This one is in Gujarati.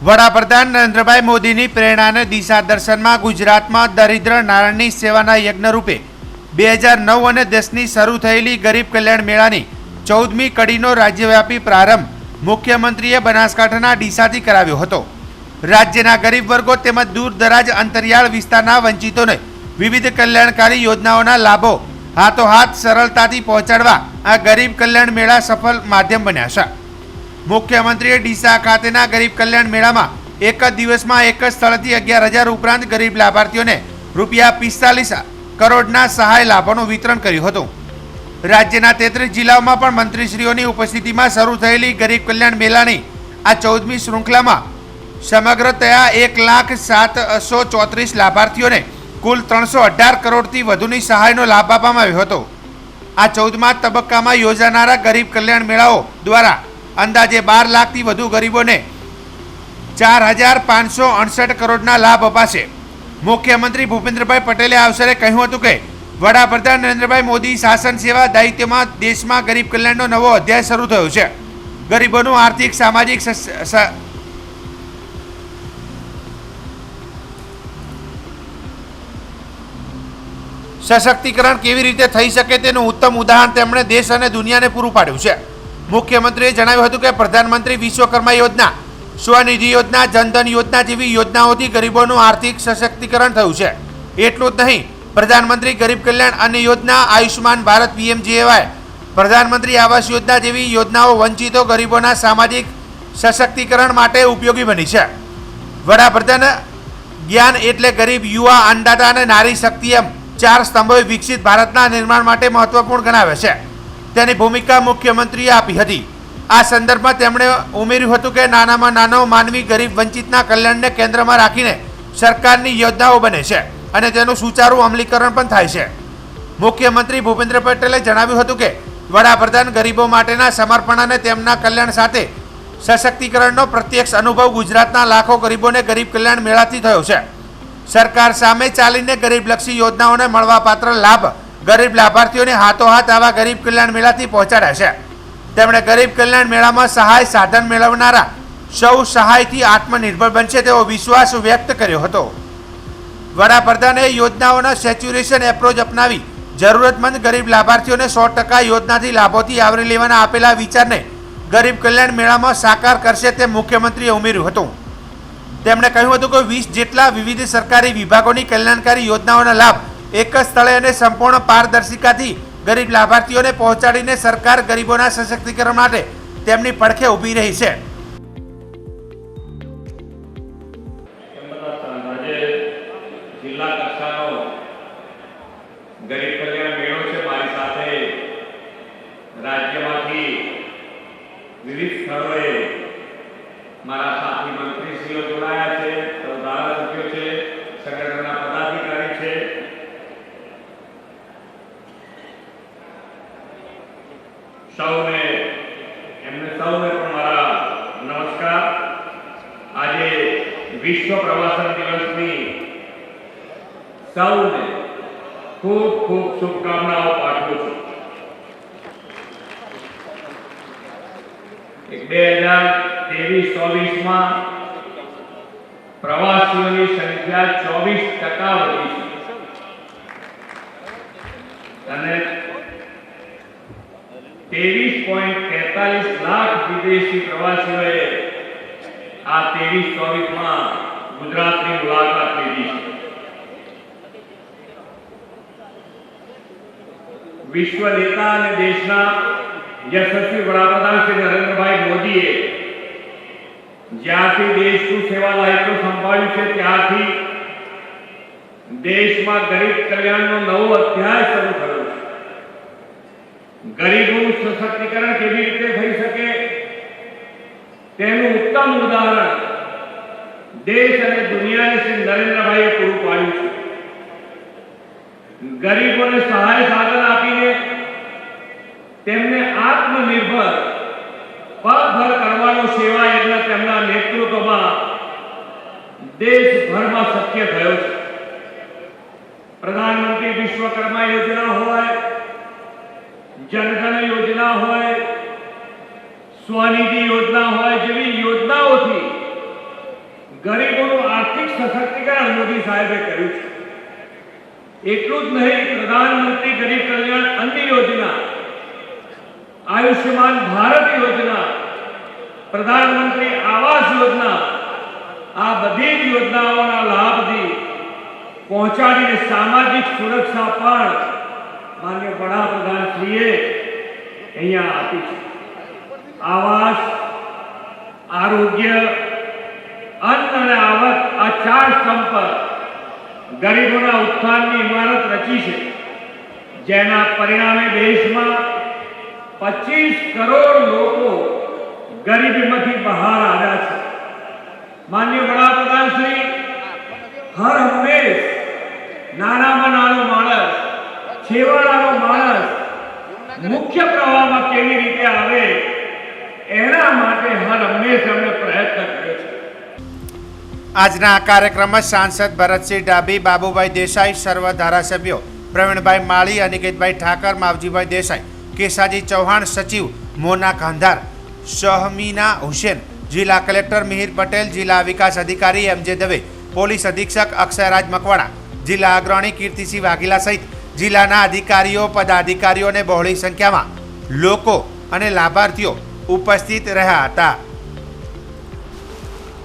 વડાપ્રધાન નરેન્દ્રભાઈ મોદીની પ્રેરણાને દિશા દર્શનમાં ગુજરાતમાં દરિદ્ર નારાયણની સેવાના યજ્ઞ રૂપે 2009 અને 10ની શરૂ થયેલી ગરીબ કલ્યાણ મેળાની 14મી કડીનો રાજ્યવ્યાપી પ્રારંભ મુખ્યમંત્રીએ બનાસકાંઠાના ડીસાથી કરાવ્યો હતો। રાજ્યના ગરીબ વર્ગો તેમજ દૂર દરાજ અંતરિયાળ વિસ્તારના વંચિતોને વિવિધ કલ્યાણકારી યોજનાઓના લાભો હાથોહાથ સરળતાથી પહોંચાડવા આ ગરીબ કલ્યાણ મેળા સફળ માધ્યમ બન્યા છે। મુખ્યમંત્રીએ ડીસા ખાતેના ગરીબ કલ્યાણ મેળામાં એક જ દિવસમાં એક જ સ્થળથી 11,000 ઉપરાંત ગરીબ લાભાર્થીઓને ₹45 કરોડના સહાય લાભોનું વિતરણ કર્યું હતું। રાજ્યના 33 જિલ્લાઓમાં પણ મંત્રીશ્રીઓની ઉપસ્થિતિમાં શરૂ થયેલી ગરીબ કલ્યાણ મેળાની આ 14મી શૃંખલામાં સમગ્રતયા 1,07,34 લાભાર્થીઓને કુલ 318 કરોડથી વધુની સહાયનો લાભ આપવામાં આવ્યો હતો। આ 14મા તબક્કામાં યોજાનારા ગરીબ કલ્યાણ મેળાઓ દ્વારા અંદાજે 12 લાખથી વધુ ગરીબોને 4,568 કરોડના લાભ અપાશે। મુખ્યમંત્રી ભૂપેન્દ્રભાઈ પટેલે આ અવસરે કહ્યું હતું કે વડાપ્રધાન નરેન્દ્રભાઈ મોદી શાસન સેવા દાયિત્વમાં દેશમાં ગરીબ કલ્યાણનો નવો અધ્યાય શરૂ થયો છે। ગરીબોનું આર્થિક સામાજિક સશક્તિકરણ કેવી રીતે થઈ શકે તેનું ઉત્તમ ઉદાહરણ તેમણે દેશ અને દુનિયાને પૂરું પાડ્યું છે। મુખ્યમંત્રીએ જણાવ્યું હતું કે પ્રધાનમંત્રી વિશ્વકર્મા યોજના, સ્વનિધિ યોજના, જનધન યોજના જેવી યોજનાઓથી ગરીબોનું આર્થિક સશક્તિકરણ થયું છે। એટલું જ નહીં, પ્રધાનમંત્રી ગરીબ કલ્યાણ અન્ન યોજના, આયુષ્માન ભારત PMJY, પ્રધાનમંત્રી આવાસ યોજના જેવી યોજનાઓ વંચિતો ગરીબોના સામાજિક સશક્તિકરણ માટે ઉપયોગી બની છે। વડાપ્રધાન જ્ઞાન એટલે ગરીબ, યુવા, અન્નદાતા અને નારી શક્તિ એમ 4 સ્તંભોએ વિકસિત ભારતના નિર્માણ માટે મહત્વપૂર્ણ ગણાવે છે। તેની ભૂમિકા મુખ્યમંત્રીએ આપી હતી। આ સંદર્ભમાં તેમણે ઉમેર્યું હતું કે નાનામાં નાનો માનવી ગરીબ વંચિતના કલ્યાણને કેન્દ્રમાં રાખીને સરકારની યોજનાઓ બને છે અને તેનું સુચારુ અમલીકરણ પણ થાય છે। મુખ્યમંત્રી ભૂપેન્દ્ર પટેલે જણાવ્યું હતું કે વડાપ્રધાન ગરીબો માટેના સમર્પણ અને તેમના કલ્યાણ સાથે સશક્તિકરણનો પ્રત્યક્ષ અનુભવ ગુજરાતના લાખો ગરીબોને ગરીબ કલ્યાણ મેળાથી થયો છે। સરકાર સામે ચાલીને ગરીબલક્ષી યોજનાઓને મળવાપાત્ર લાભ ગરીબ લાભાર્થીઓને હાથોહાથ આવા ગરીબ કલ્યાણ મેળાથી પહોંચાડ્યા છે। તેમણે ગરીબ કલ્યાણ મેળામાં સહાય સાધન મેળવનારા સૌ સહાયથી આત્મનિર્ભર બનશે તેવો વિશ્વાસ વ્યક્ત કર્યો હતો। વડાપ્રધાને યોજનાઓના સેચ્યુરેશન એપ્રોચ અપનાવી જરૂરતમંદ ગરીબ લાભાર્થીઓને 100% યોજનાથી લાભોથી આવરી લેવાના આપેલા વિચારને ગરીબ કલ્યાણ મેળામાં સાકાર કરશે તેમ મુખ્યમંત્રીએ ઉમેર્યું હતું। તેમણે કહ્યું હતું કે 20 જેટલા વિવિધ સરકારી વિભાગોની કલ્યાણકારી યોજનાઓના લાભ એક જ સ્થળે અને સંપૂર્ણ પારદર્શિતાથી ગરીબ લાભાર્થીઓને પહોંચાડીને સરકાર ગરીબોના સશક્તિકરણ માટે તેમની પડખે ઊભી રહી છે। જિલ્લા કક્ષાનો ગરીબ કલ્યાણ મેળો છે। મારી સાથે રાજ્યમાંથી વિવિધ સ્થળોએ મારા સાથી મંત્રીશ્રીઓ જોડાયા છે, ધારાસભ્યો છે, સંગઠનના પદાધિકારી છે। એમને સૌને પણ મારા નમસ્કાર। આજે વિશ્વ પ્રવાસન દિવસની સૌને ખૂબ ખૂબ શુભકામનાઓ પાઠવું છું। 2023-24માં પ્રવાસીઓની સંખ્યા 24% વધી છે અને 23.43 લાખ વિદેશી પ્રવાસીઓએ આ 23-24માં ગુજરાતની મુલાકાત લીધી છે। વિશ્વ નેતા અને દેશના યશસ્વી વડાપ્રધાન શ્રી નરેન્દ્રભાઈ મોદીએ જ્યારથી દેશનું સેવા દાયિત્વ સંભાળ્યું છે ત્યારથી દેશમાં ગરીબ કલ્યાણનો નવો અધ્યાય શરૂ થયો છે। ગરીબોનું સશક્તિકરણ કેવી રીતે થઈ શકે તેનું ઉત્તમ ઉદાહરણ દેશ અને દુનિયાને શ્રી નરેન્દ્રભાઈએ પૂરું પાડ્યું છે। ગરીબોને સહાય સાધન આપીને તેમને આત્મનિર્ભર પગભર કરવાનો સેવા યજ્ઞ તેમના નેતૃત્વમાં દેશભરમાં શક્ય થયો છે। પ્રધાનમંત્રી વિશ્વકર્મા યોજના હોય, જનધન યોજના હોય, સ્વનિધિ યોજના હોય જેવી યોજનાઓથી ગરીબોનું આર્થિક સશક્તિકરણ મોદી સાહેબે કર્યું છે. એટલું જ નહીં, પ્રધાનમંત્રી ગરીબ કલ્યાણ અન્ન યોજના, આયુષ્યમાન ભારત યોજના, પ્રધાનમંત્રી આવાસ યોજના, આ બધી જ યોજનાઓના લાભથી પહોંચાડીને સામાજિક સુરક્ષા પણ માન્ય વડાપ્રધાનશ્રીએ અહીંયા આપી છે. આવાસ, આરોગ્ય, અન્ન અને આવક, આ ચાર સ્તંભ પર ગરીબોના ઉત્થાનની ઇમારત રચી છે, જેના પરિણામે દેશમાં 25 કરોડ લોકો ગરીબીમાંથી બહાર આવ્યા છે. માન્ય વડાપ્રધાન શ્રી હર હંમેશ નાનામાં નાનો માણસ, છેવાડાનો માણસ મુખ્ય પ્રવાહમાં કેવી રીતે આવે એના માટે હર હંમેશ એમણે પ્રયત્ન કર્યો છે. આજના આ કાર્યક્રમમાં સાંસદ ભરતસિંહ ડાભી, બાબુભાઈ દેસાઈ, સર્વ ધારાસભ્યો પ્રવીણભાઈ માળી, અનિકેતભાઈ ઠાકર, માવજીભાઈ દેસાઈ, કેસાજી ચૌહાણ, સચિવ મોના કાંધાર, શહમીના હુસેન, જિલ્લા કલેક્ટર મિહિર પટેલ, જિલ્લા વિકાસ અધિકારી એમજે દવે, પોલીસ અધિક્ષક અક્ષયરાજ મકવાણા, જિલ્લા અગ્રણી કીર્તિસિંહ વાઘેલા સહિત જિલ્લાના અધિકારીઓ, પદાધિકારીઓ અને બહોળી સંખ્યામાં લોકો અને લાભાર્થીઓ ઉપસ્થિત રહ્યા હતા.